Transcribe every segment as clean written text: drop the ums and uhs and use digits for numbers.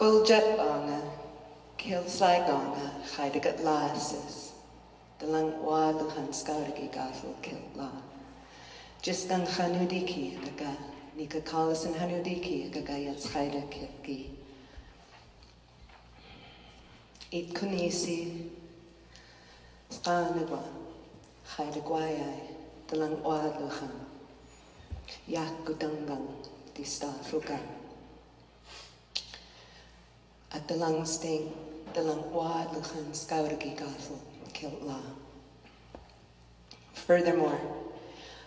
Quiljet banga, kilsaigonga, Haida Gwaii Dalang wa duhan skargi gafel kiltla. Jisgang Nika Nika Collison gagayat Hlk'yak'ii. It kunisi skanagwa, Haida Gwaii Dalang wa duhan. Yak gudangang dista fruga. At dalang sting, dalang wa duhan skargi gafel. Furthermore,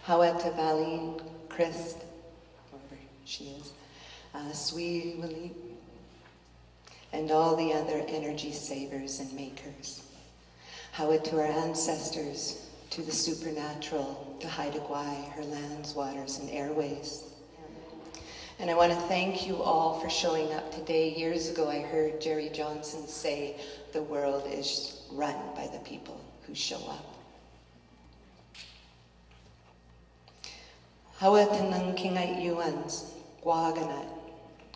Haida Gwaii Christ, whoever she is, Sui Wali, and all the other energy savers and makers. Haida to our ancestors, to the supernatural, to Haida Gwaii, her lands, waters, and airways. And I want to thank you all for showing up today. Years ago, I heard Jerry Johnson say, the world is run by the people who show up. Haida Hlk'yak'ii Gwaganat,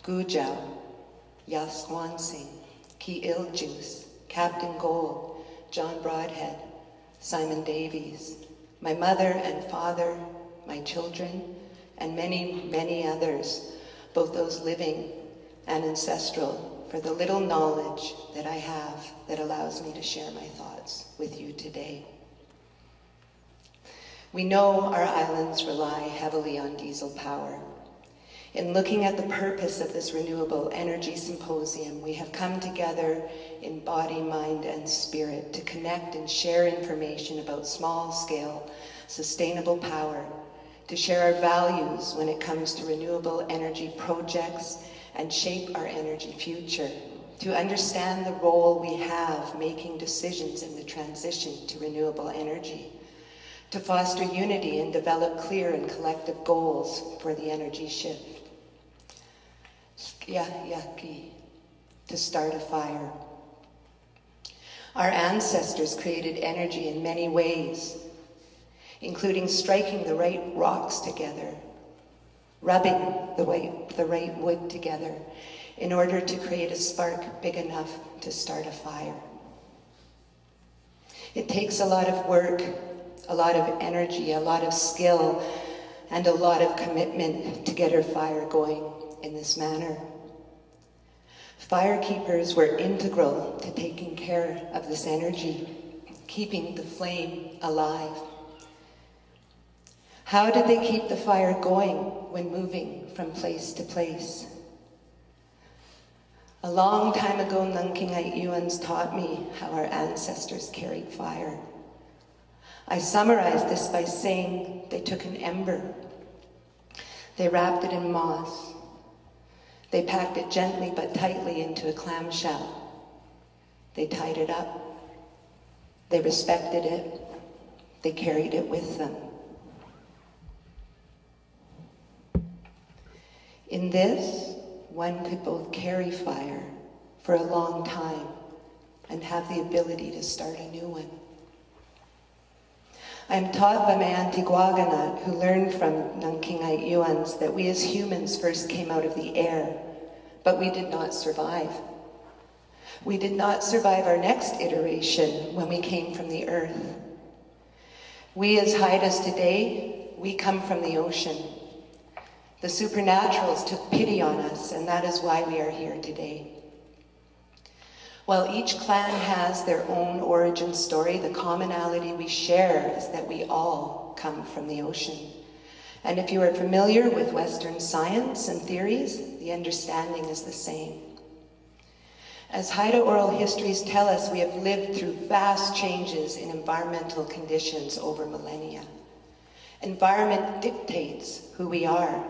Gujau, Yaswansing, Ki Iljuice, Captain Gold, John Broadhead, Simon Davies, my mother and father, my children, and many, many others, both those living and ancestral, for the little knowledge that I have that allows me to share my thoughts with you today. We know our islands rely heavily on diesel power. In looking at the purpose of this renewable energy symposium, we have come together in body, mind, and spirit to connect and share information about small-scale, sustainable power, to share our values when it comes to renewable energy projects and shape our energy future, to understand the role we have making decisions in the transition to renewable energy, to foster unity and develop clear and collective goals for the energy shift. Hlk'yak'ii, to start a fire. Our ancestors created energy in many ways, including striking the right rocks together, rubbing the right wood together in order to create a spark big enough to start a fire. It takes a lot of work, a lot of energy, a lot of skill, and a lot of commitment to get our fire going in this manner. Firekeepers were integral to taking care of this energy, keeping the flame alive. How did they keep the fire going when moving from place to place? A long time ago, Hlk'yak'ii taught me how our ancestors carried fire. I summarize this by saying they took an ember, they wrapped it in moss, they packed it gently but tightly into a clamshell, they tied it up, they respected it, they carried it with them. In this, one could both carry fire for a long time and have the ability to start a new one. I am taught by my auntie Gwaganat, who learned from Hlk'yak'ii, that we as humans first came out of the air, but we did not survive. We did not survive our next iteration when we came from the earth. We as Haidas today, we come from the ocean. The supernaturals took pity on us, and that is why we are here today. While each clan has their own origin story, the commonality we share is that we all come from the ocean. And if you are familiar with Western science and theories, the understanding is the same. As Haida oral histories tell us, we have lived through vast changes in environmental conditions over millennia. Environment dictates who we are.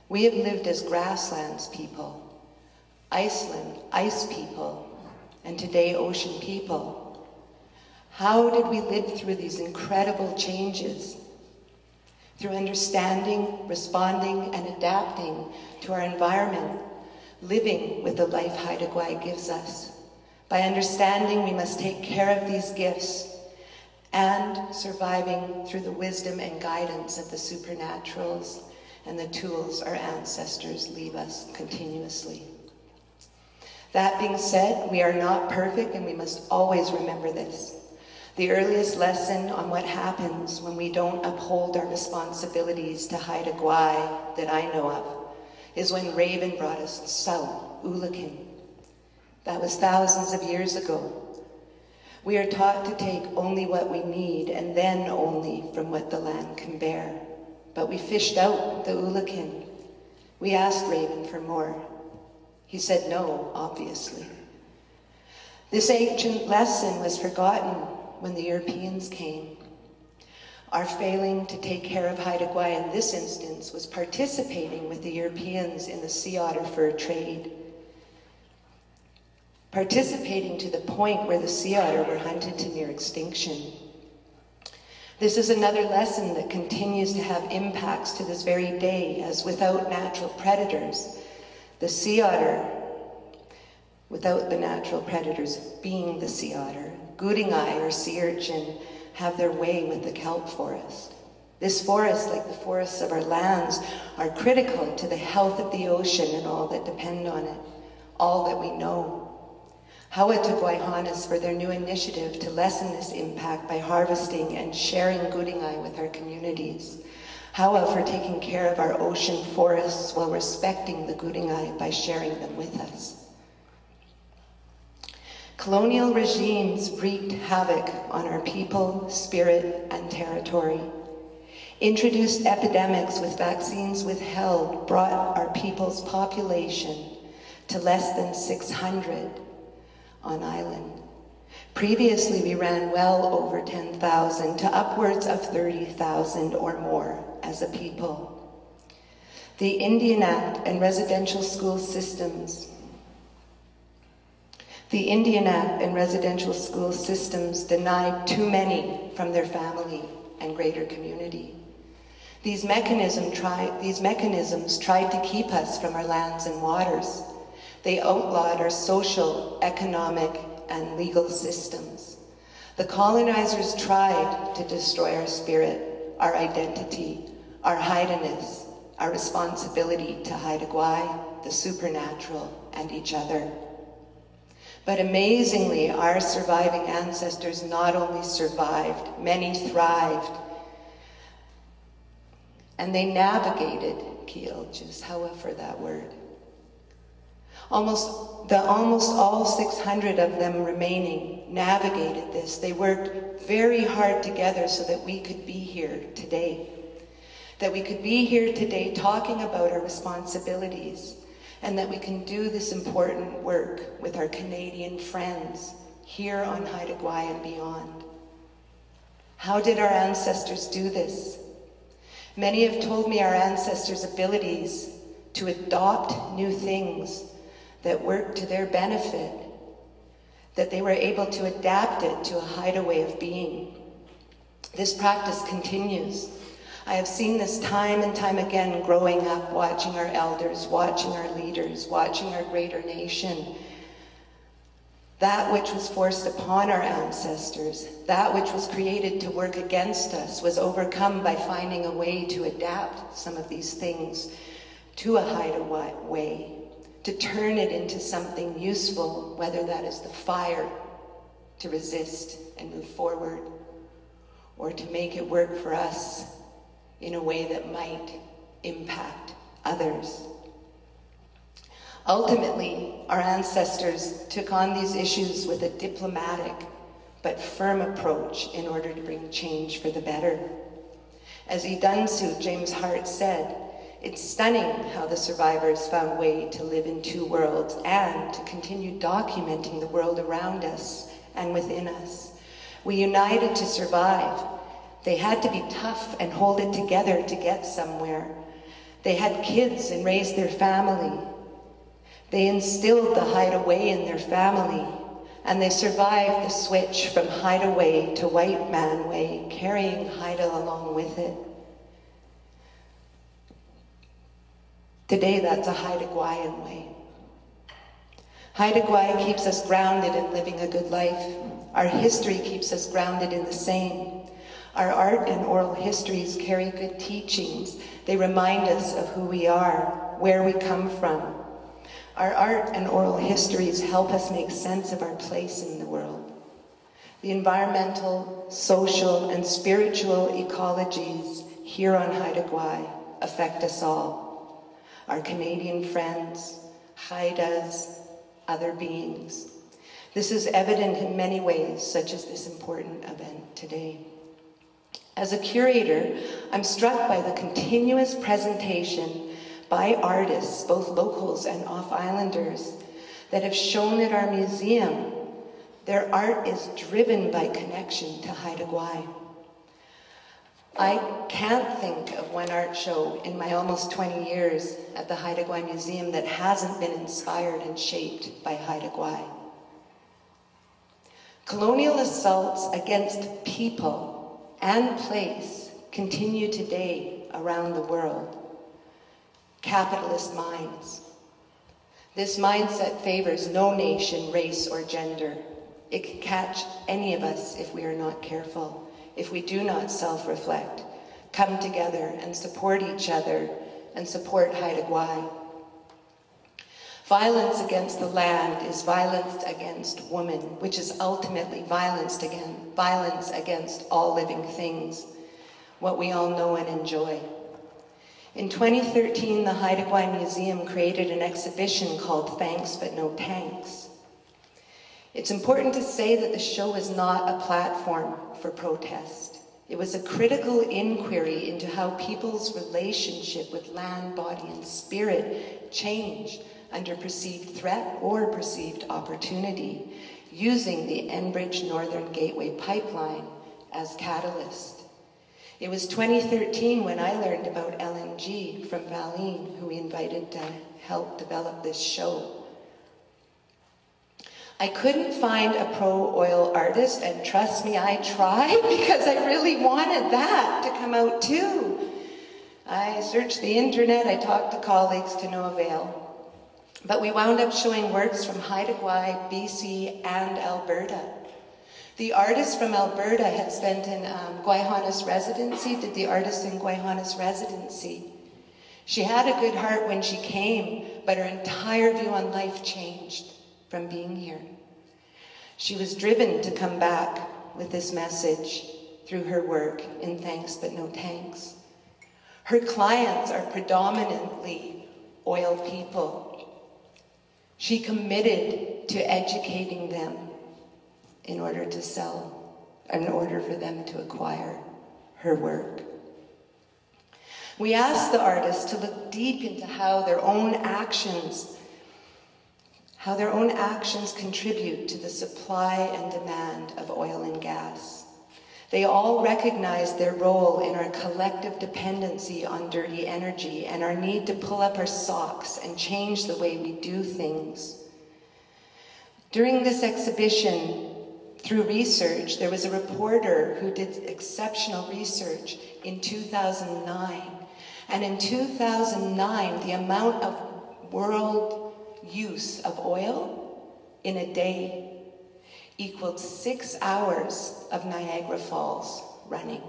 We have lived as grasslands people, Iceland, ice people, and today ocean people. How did we live through these incredible changes? Through understanding, responding, and adapting to our environment, living with the life Haida Gwaii gives us. By understanding we must take care of these gifts and surviving through the wisdom and guidance of the supernaturals and the tools our ancestors leave us continuously. That being said, we are not perfect, and we must always remember this. The earliest lesson on what happens when we don't uphold our responsibilities to Haida Gwaii that I know of is when Raven brought us south, Hlk'yak'ii. That was thousands of years ago. We are taught to take only what we need and then only from what the land can bear. But we fished out the Hlk'yak'ii. We asked Raven for more. He said no, obviously. This ancient lesson was forgotten when the Europeans came. Our failing to take care of Haida Gwaii in this instance was participating with the Europeans in the sea otter fur trade. Participating to the point where the sea otter were hunted to near extinction. This is another lesson that continues to have impacts to this very day, as without natural predators, the sea otter, without the natural predators being the sea otter, Hlk'yak'ii or sea urchin have their way with the kelp forest. This forest, like the forests of our lands, are critical to the health of the ocean and all that depend on it, all that we know. Haida Gwaii for their new initiative to lessen this impact by harvesting and sharing Hlk'yak'ii with our communities. Haida for taking care of our ocean forests while respecting the Hlk'yak'ii by sharing them with us. Colonial regimes wreaked havoc on our people, spirit, and territory. Introduced epidemics with vaccines withheld brought our people's population to less than 600 on island. Previously, we ran well over 10,000 to upwards of 30,000 or more as a people. The Indian Act and residential school systems denied too many from their family and greater community. These mechanisms tried to keep us from our lands and waters. They outlawed our social, economic, and legal systems. The colonizers tried to destroy our spirit, our identity, our Haida-ness, our responsibility to Haida Gwaii, the supernatural, and each other. But amazingly, our surviving ancestors not only survived, many thrived, and they navigated Key'l'jis, however that word. Almost all 600 of them remaining navigated this. They worked very hard together so that we could be here today. That we could be here today talking about our responsibilities, and that we can do this important work with our Canadian friends here on Haida Gwaii and beyond. How did our ancestors do this? Many have told me our ancestors' abilities to adopt new things that worked to their benefit, that they were able to adapt it to a Haida way of being. This practice continues. I have seen this time and time again growing up, watching our elders, watching our leaders, watching our greater nation. That which was forced upon our ancestors, that which was created to work against us, was overcome by finding a way to adapt some of these things to a Haida way, to turn it into something useful, whether that is the fire to resist and move forward, or to make it work for us in a way that might impact others. Ultimately, our ancestors took on these issues with a diplomatic but firm approach in order to bring change for the better. As Idansu, James Hart, said, "It's stunning how the survivors found a way to live in two worlds and to continue documenting the world around us and within us. We united to survive. They had to be tough and hold it together to get somewhere. They had kids and raised their family. They instilled the Haida way in their family, and they survived the switch from Haida way to white man way, carrying Haida along with it. Today, that's a Haida Gwaiian way. Haida Gwaii keeps us grounded in living a good life. Our history keeps us grounded in the same. Our art and oral histories carry good teachings. They remind us of who we are, where we come from. Our art and oral histories help us make sense of our place in the world. The environmental, social, and spiritual ecologies here on Haida Gwaii affect us all. Our Canadian friends, Haidas, other beings. This is evident in many ways, such as this important event today. As a curator, I'm struck by the continuous presentation by artists, both locals and off-islanders, that have shown at our museum. Their art is driven by connection to Haida Gwaii. I can't think of one art show in my almost 20 years at the Haida Gwaii Museum that hasn't been inspired and shaped by Haida Gwaii. Colonial assaults against people and place continue today around the world. Capitalist minds. This mindset favors no nation, race, or gender. It can catch any of us if we are not careful, if we do not self-reflect, come together and support each other and support Haida Gwaii. Violence against the land is violence against woman, which is ultimately violence against all living things, what we all know and enjoy. In 2013, the Haida Gwaii Museum created an exhibition called Thanks But No Tanks. It's important to say that the show was not a platform for protest. It was a critical inquiry into how people's relationship with land, body, and spirit changed under perceived threat or perceived opportunity, using the Enbridge Northern Gateway pipeline as catalyst. It was 2013 when I learned about LNG from Valine, who we invited to help develop this show. I couldn't find a pro-oil artist, and trust me, I tried because I really wanted that to come out too. I searched the internet, I talked to colleagues to no avail. But we wound up showing works from Haida Gwaii, BC, and Alberta. The artist from Alberta had spent in Gwaii residency, did the artist in Gwaii residency. She had a good heart when she came, but her entire view on life changed from being here. She was driven to come back with this message through her work in Thanks But No Tanks. Her clients are predominantly oil people. She committed to educating them in order to sell, in order for them to acquire her work. We asked the artists to look deep into how their own actions contribute to the supply and demand of oil and gas. They all recognize their role in our collective dependency on dirty energy and our need to pull up our socks and change the way we do things. During this exhibition, through research, there was a reporter who did exceptional research in 2009. And in 2009, the amount of world use of oil in a day equaled 6 hours of Niagara Falls running.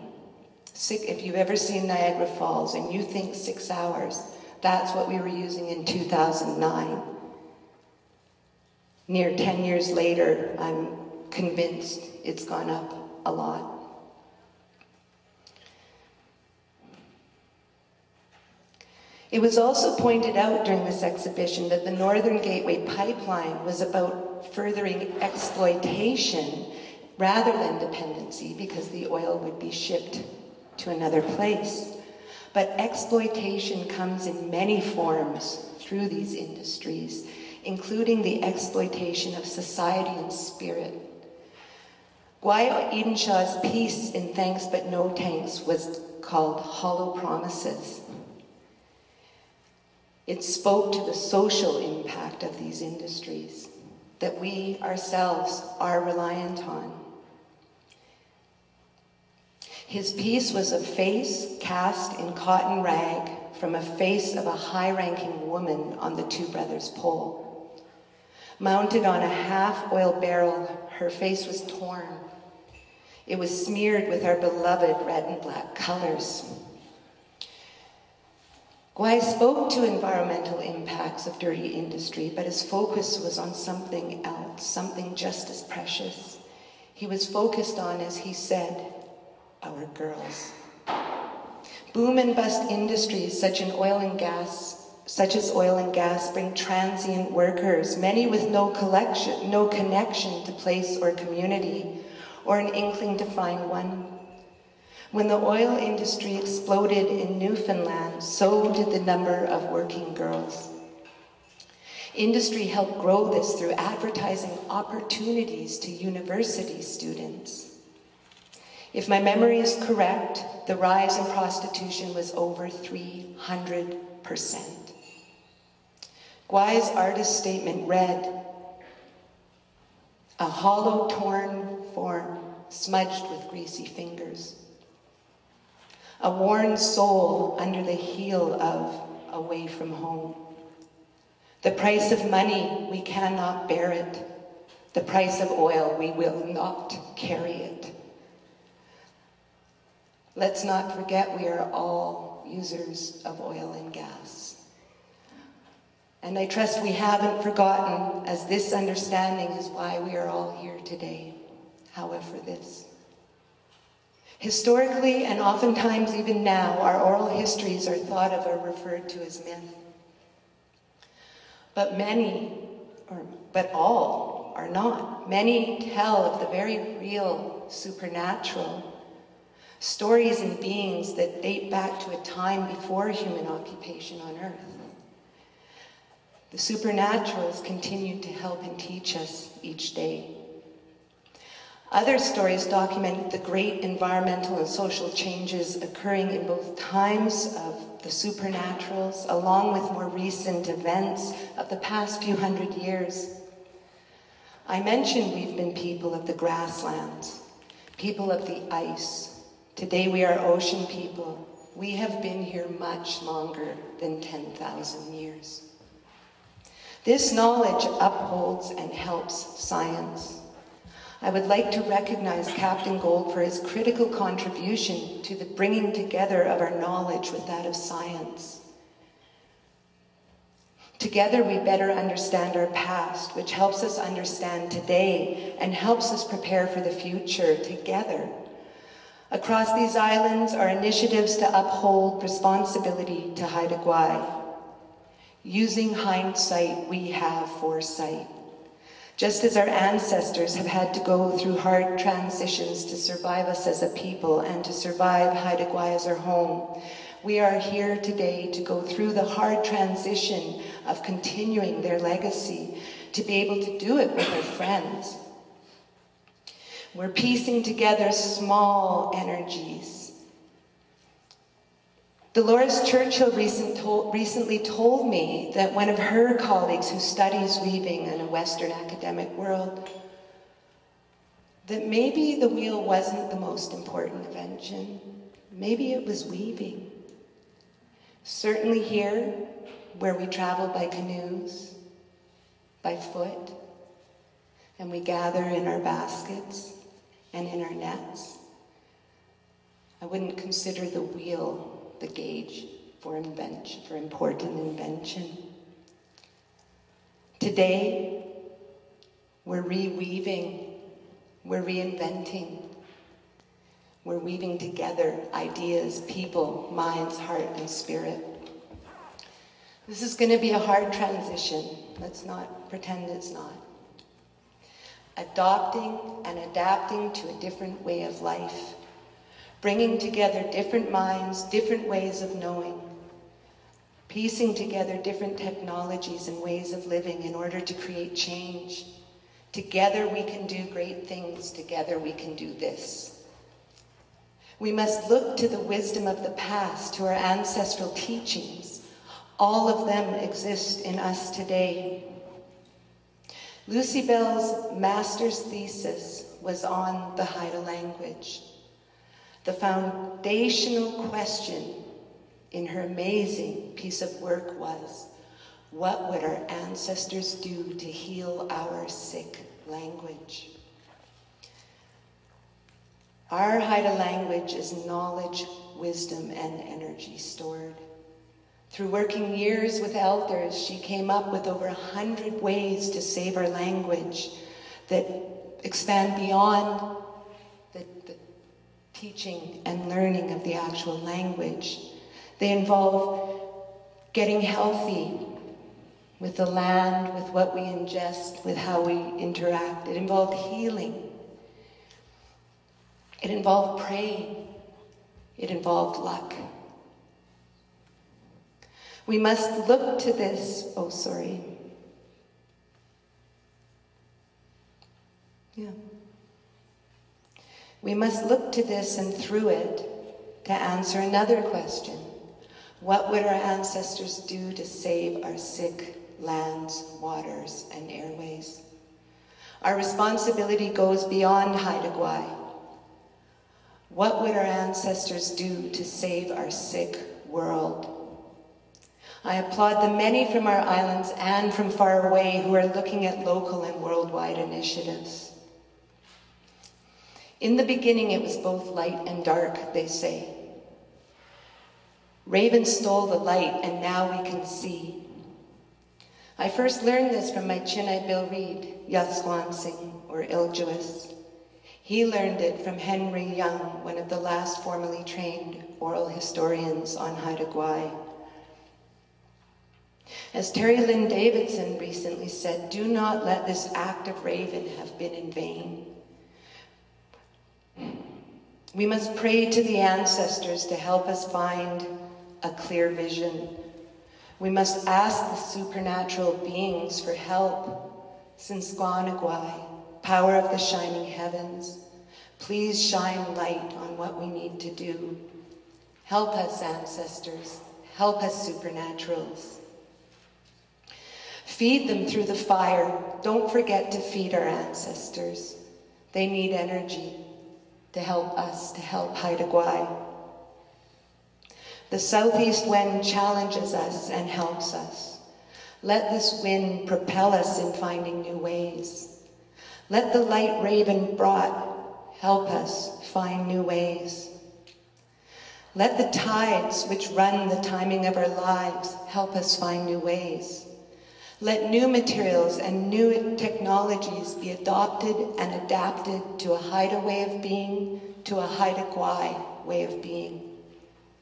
If you've ever seen Niagara Falls and you think 6 hours, that's what we were using in 2009. Near 10 years later, I'm convinced it's gone up a lot. It was also pointed out during this exhibition that the Northern Gateway pipeline was about furthering exploitation rather than dependency, because the oil would be shipped to another place. But exploitation comes in many forms through these industries, including the exploitation of society and spirit. Gwaii Edenshaw's piece in Thanks But No Tanks was called Hollow Promises. It spoke to the social impact of these industries that we ourselves are reliant on. His piece was a face cast in cotton rag from a face of a high-ranking woman on the Two Brothers pole. Mounted on a half-oil barrel, her face was torn. It was smeared with our beloved red and black colors. Gwaii spoke to environmental impacts of dirty industry, but his focus was on something else, something just as precious. He was focused on, as he said, our girls. Boom and bust industries such as oil and gas bring transient workers, many with no connection to place or community, or an inkling to find one. When the oil industry exploded in Newfoundland, so did the number of working girls. Industry helped grow this through advertising opportunities to university students. If my memory is correct, the rise in prostitution was over 300%. Gwaii's artist statement read, "A hollow, torn form, smudged with greasy fingers. A worn soul under the heel of away from home. The price of money, we cannot bear it. The price of oil, we will not carry it." Let's not forget we are all users of oil and gas. And I trust we haven't forgotten, as this understanding is why we are all here today. However, this. Historically, and oftentimes even now, our oral histories are thought of or referred to as myth. But all are not. Many tell of the very real supernatural, stories and beings that date back to a time before human occupation on Earth. The supernaturals continue to help and teach us each day. Other stories document the great environmental and social changes occurring in both times of the supernaturals, along with more recent events of the past few hundred years. I mentioned we've been people of the grasslands, people of the ice. Today we are ocean people. We have been here much longer than 10,000 years. This knowledge upholds and helps science. I would like to recognize Captain Gold for his critical contribution to the bringing together of our knowledge with that of science. Together we better understand our past, which helps us understand today and helps us prepare for the future together. Across these islands are initiatives to uphold responsibility to Haida Gwaii. Using hindsight, we have foresight. Just as our ancestors have had to go through hard transitions to survive us as a people and to survive Haida Gwaii as our home, we are here today to go through the hard transition of continuing their legacy, to be able to do it with our friends. We're piecing together small energies. Dolores Churchill recently told me that one of her colleagues who studies weaving in a Western academic world, that maybe the wheel wasn't the most important invention. Maybe it was weaving. Certainly here, where we travel by canoes, by foot, and we gather in our baskets and in our nets, I wouldn't consider the wheel the gauge for important invention. Today, we're reweaving, we're reinventing, we're weaving together ideas, people, minds, heart, and spirit. This is going to be a hard transition. Let's not pretend it's not. Adopting and adapting to a different way of life, bringing together different minds, different ways of knowing, piecing together different technologies and ways of living in order to create change. Together we can do great things. Together we can do this. We must look to the wisdom of the past, to our ancestral teachings. All of them exist in us today. Lucy Bell's master's thesis was on the Haida language. The foundational question in her amazing piece of work was, what would our ancestors do to heal our sick language? Our Haida language is knowledge, wisdom, and energy stored. Through working years with elders, she came up with over 100 ways to save our language that expand beyond the teaching and learning of the actual language. They involve getting healthy with the land, with what we ingest, with how we interact. It involved healing. It involved praying. It involved luck. We must look to this, We must look to this and through it to answer another question. What would our ancestors do to save our sick lands, waters, and airways? Our responsibility goes beyond Haida Gwaii. What would our ancestors do to save our sick world? I applaud the many from our islands and from far away who are looking at local and worldwide initiatives. In the beginning, it was both light and dark, they say. Raven stole the light, and now we can see. I first learned this from my Chinai Bill Reed, Yatswansing, or Iljuis. He learned it from Henry Young, one of the last formally trained oral historians on Haida Gwaii. As Terry Lynn Davidson recently said, do not let this act of Raven have been in vain. We must pray to the ancestors to help us find a clear vision. We must ask the supernatural beings for help. Symposium, power of the shining heavens, please shine light on what we need to do. Help us, ancestors. Help us, supernaturals. Feed them through the fire. Don't forget to feed our ancestors. They need energy to help us, to help Haida Gwaii. The southeast wind challenges us and helps us. Let this wind propel us in finding new ways. Let the light Raven brought help us find new ways. Let the tides which run the timing of our lives help us find new ways. Let new materials and new technologies be adopted and adapted to a Haida way of being, to a Haida Gwaii way of being,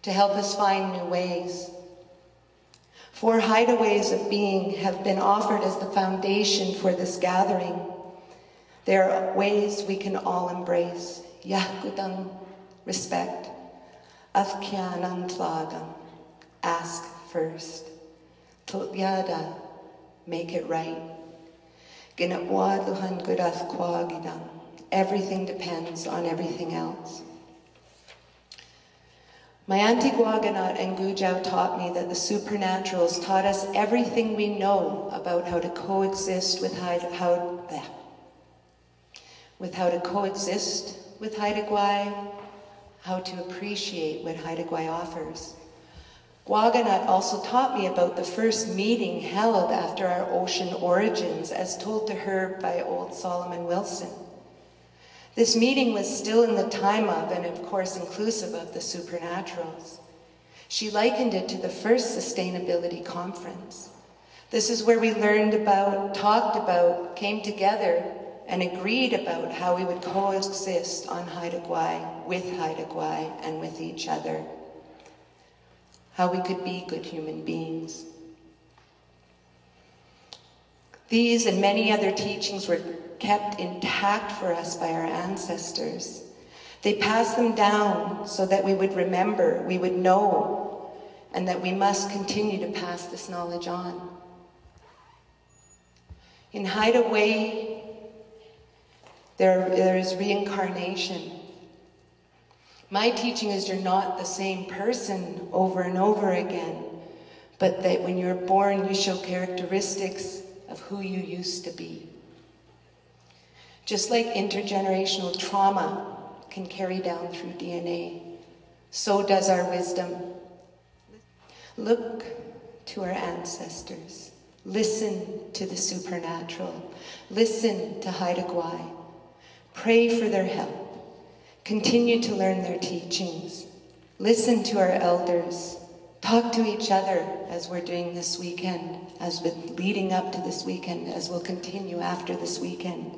to help us find new ways. 4 Haida ways of being have been offered as the foundation for this gathering. There are ways we can all embrace. Yahkudang, respect. Hlk'yak'ii, ask first. Hlk'yak'ii, make it right. Everything depends on everything else. My Auntie Gwaganat and Gujau taught me that the supernaturals taught us everything we know about how to coexist with Haida Gwaii, how to appreciate what Haida Gwaii offers. Gwaganat also taught me about the first meeting held after our ocean origins, as told to her by old Solomon Wilson. This meeting was still in the time of, and of course inclusive of, the supernaturals. She likened it to the first sustainability conference. This is where we learned about, talked about, came together, and agreed about how we would coexist on Haida Gwaii, with Haida Gwaii, and with each other. How we could be good human beings. These and many other teachings were kept intact for us by our ancestors. They passed them down so that we would remember, we would know, and that we must continue to pass this knowledge on. In Haida Gwaii, there is reincarnation. My teaching is you're not the same person over and over again, but that when you're born, you show characteristics of who you used to be. Just like intergenerational trauma can carry down through DNA, so does our wisdom. Look to our ancestors. Listen to the supernatural. Listen to Haida Gwaii. Pray for their help. Continue to learn their teachings. Listen to our elders. Talk to each other as we're doing this weekend, as we're leading up to this weekend, as we'll continue after this weekend.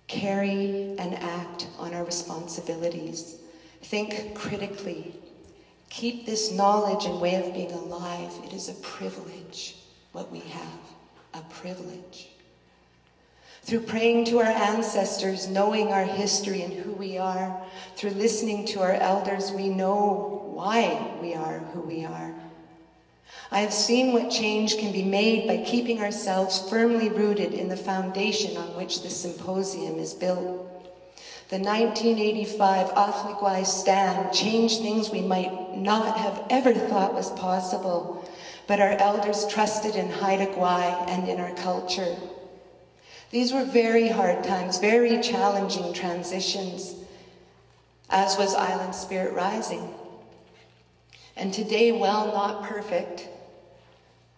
Carry and act on our responsibilities. Think critically. Keep this knowledge and way of being alive. It is a privilege, what we have, a privilege. Through praying to our ancestors, knowing our history and who we are, through listening to our elders, we know why we are who we are. I have seen what change can be made by keeping ourselves firmly rooted in the foundation on which the Symposium is built. The 1985 Hlk'yak'ii stand changed things we might not have ever thought was possible, but our elders trusted in Haida Gwaii and in our culture. These were very hard times, very challenging transitions, as was Island Spirit Rising. And today, while not perfect,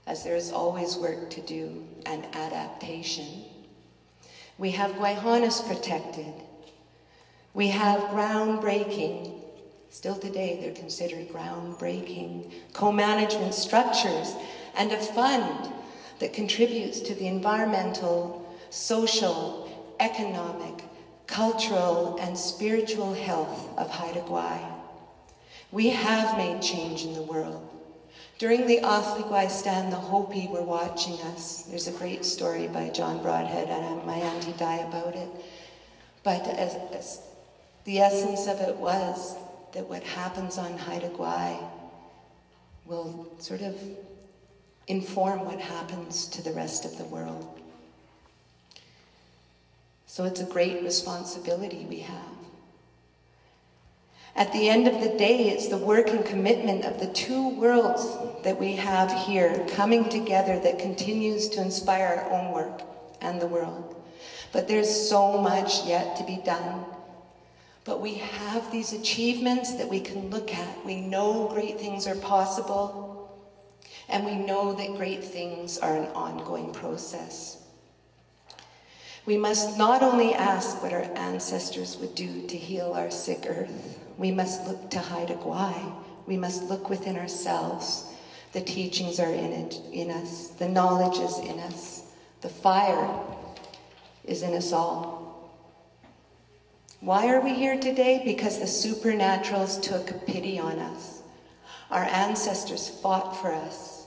as there is always work to do and adaptation, we have Gwaihanas protected. We have groundbreaking, still today they're considered groundbreaking, co-management structures and a fund that contributes to the environmental, social, economic, cultural, and spiritual health of Haida Gwaii. We have made change in the world. During the Hlk'yak'ii stand, the Hopi were watching us. There's a great story by John Broadhead, and my auntie Di about it. But as the essence of it was that what happens on Haida Gwaii will sort of inform what happens to the rest of the world. So it's a great responsibility we have. At the end of the day, it's the work and commitment of the two worlds that we have here coming together that continues to inspire our own work and the world. But there's so much yet to be done. But we have these achievements that we can look at. We know great things are possible, and we know that great things are an ongoing process. We must not only ask what our ancestors would do to heal our sick earth. We must look to Haida Gwaii. We must look within ourselves. The teachings are in us. The knowledge is in us. The fire is in us all. Why are we here today? Because the supernaturals took pity on us. Our ancestors fought for us.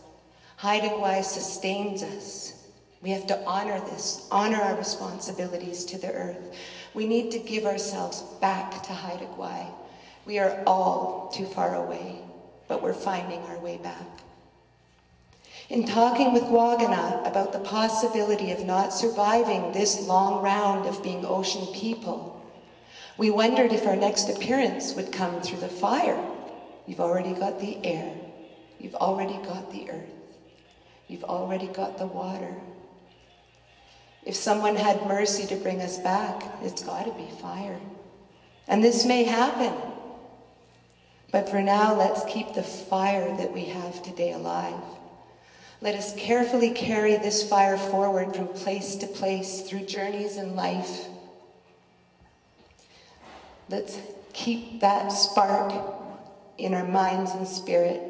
Haida Gwaii sustains us. We have to honor this, honor our responsibilities to the earth. We need to give ourselves back to Haida Gwaii. We are all too far away, but we're finding our way back. In talking with Wagana about the possibility of not surviving this long round of being ocean people, we wondered if our next appearance would come through the fire. You've already got the air. You've already got the earth. You've already got the water. If someone had mercy to bring us back, it's got to be fire. And this may happen. But for now, let's keep the fire that we have today alive. Let us carefully carry this fire forward from place to place through journeys in life. Let's keep that spark in our minds and spirit.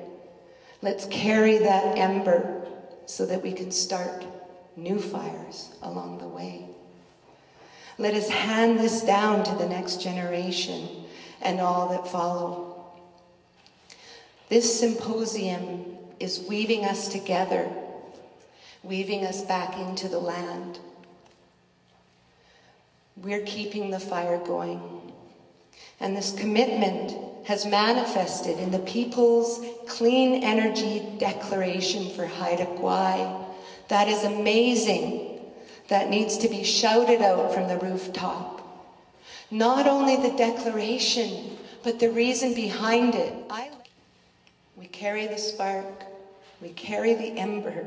Let's carry that ember so that we can start new fires along the way. Let us hand this down to the next generation and all that follow. This symposium is weaving us together, weaving us back into the land. We're keeping the fire going. And this commitment has manifested in the People's Clean Energy Declaration for Haida Gwaii. That is amazing. That needs to be shouted out from the rooftop. Not only the declaration, but the reason behind it. We carry the spark. We carry the ember.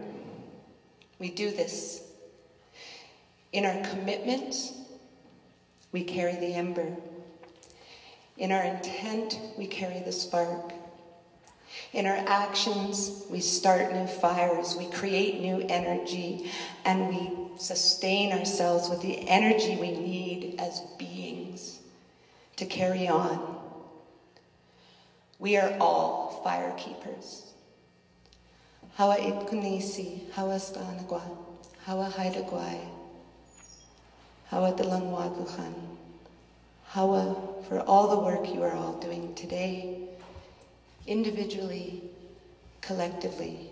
We do this. In our commitment, we carry the ember. In our intent, we carry the spark. In our actions, we start new fires, we create new energy, and we sustain ourselves with the energy we need as beings to carry on. We are all fire keepers. Hawa itkunisi, hawa stanagwa, hawa Haida Gwaii, hawa dalangwadluchan, hawa for all the work you are all doing today, individually, collectively,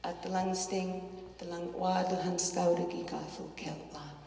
at the Langsting, the Langwadluchan Staurigi Gathul Keltlan.